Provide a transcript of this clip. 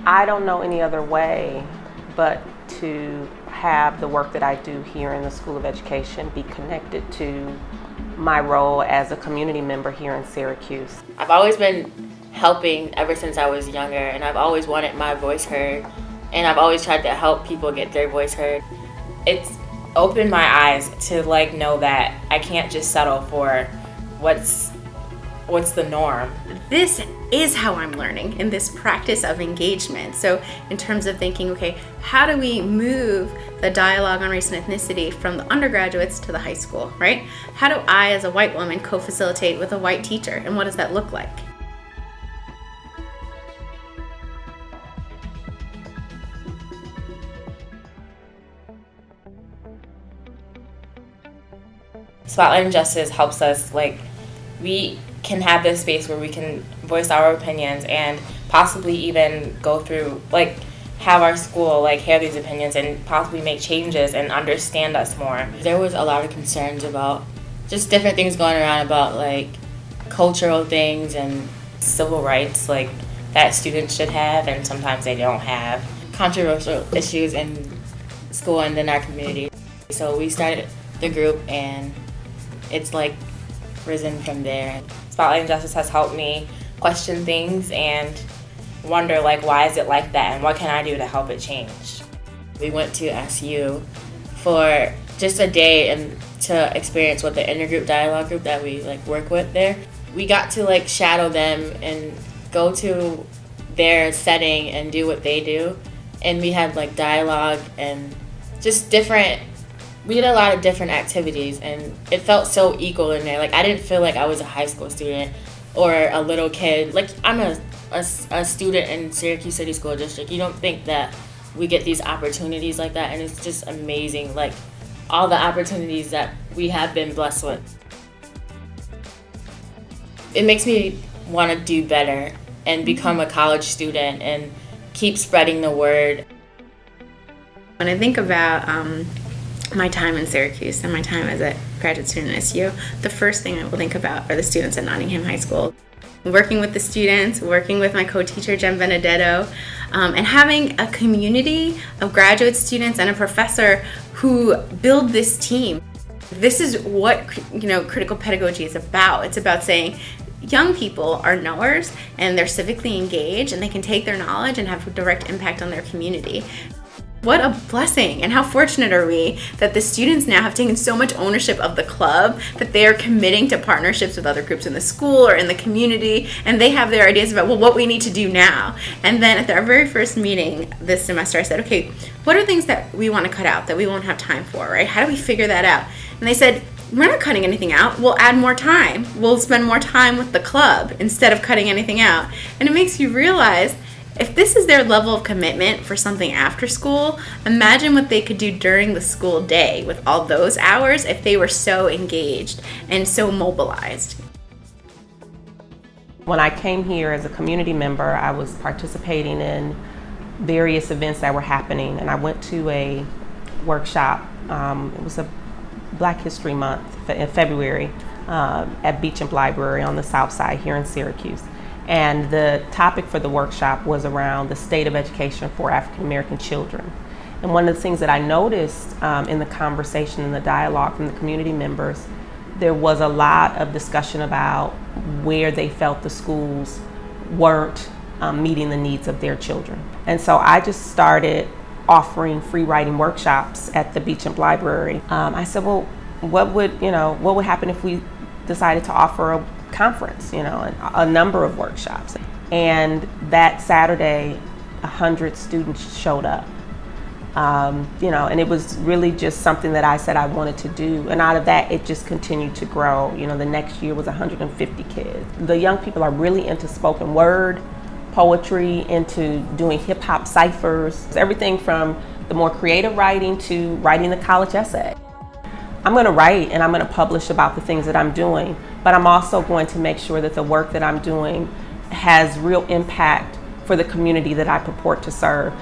I don't know any other way but to have the work that I do here in the School of Education be connected to my role as a community member here in Syracuse. I've always been helping ever since I was younger, and I've always wanted my voice heard, and I've always tried to help people get their voice heard. It's opened my eyes to know that I can't just settle for what's the norm. This is how I'm learning in this practice of engagement. So in terms of thinking, okay, how do we move the dialogue on race and ethnicity from the undergraduates to the high school, right? How do I, as a white woman, co-facilitate with a white teacher, and what does that look like? Spotlight and Justice helps us, we can have this space where we can voice our opinions and possibly even go through, have our school, hear these opinions and possibly make changes and understand us more. There was a lot of concerns about just different things going around about, cultural things and civil rights, that students should have and sometimes they don't have. Controversial issues in school and in our community. So we started the group, and it's risen from there. Spotlight and Justice has helped me question things and wonder why is it like that and what can I do to help it change. We went to SU for just a day and to experience what the Intergroup dialogue group that we work with there. We got to shadow them and go to their setting and do what they do, and we had dialogue and just different. We did a lot of different activities, and it felt so equal in there. I didn't feel like I was a high school student or a little kid. I'm a student in Syracuse City School District. You don't think that we get these opportunities like that, and it's just amazing, all the opportunities that we have been blessed with. It makes me want to do better and become a college student and keep spreading the word. When I think about my time in Syracuse and my time as a graduate student at SU, the first thing I will think about are the students at Nottingham High School. Working with the students, working with my co-teacher Jen Benedetto, and having a community of graduate students and a professor who build this team. This is what critical pedagogy is about. It's about saying young people are knowers and they're civically engaged and they can take their knowledge and have a direct impact on their community. What a blessing, and how fortunate are we that the students now have taken so much ownership of the club that they are committing to partnerships with other groups in the school or in the community, and they have their ideas about, what we need to do now. And then at our very first meeting this semester, I said, okay, what are things that we want to cut out that we won't have time for, right? How do we figure that out? And they said, we're not cutting anything out. We'll add more time. We'll spend more time with the club instead of cutting anything out. And it makes you realize, if this is their level of commitment for something after school, imagine what they could do during the school day with all those hours if they were so engaged and so mobilized. When I came here as a community member, I was participating in various events that were happening, and I went to a workshop. It was a Black History Month in February at Beecham Library on the South Side here in Syracuse. And the topic for the workshop was around the state of education for African American children. And one of the things that I noticed in the conversation and the dialogue from the community members, there was a lot of discussion about where they felt the schools weren't meeting the needs of their children. And so I just started offering free writing workshops at the Beecham Library. I said, well, what would happen if we decided to offer a conference, a number of workshops. And that Saturday, 100 students showed up. And it was really just something that I said I wanted to do. And out of that, it just continued to grow. The next year was 150 kids. The young people are really into spoken word, poetry, into doing hip hop ciphers, everything from the more creative writing to writing the college essay. I'm going to write and I'm going to publish about the things that I'm doing, but I'm also going to make sure that the work that I'm doing has real impact for the community that I purport to serve.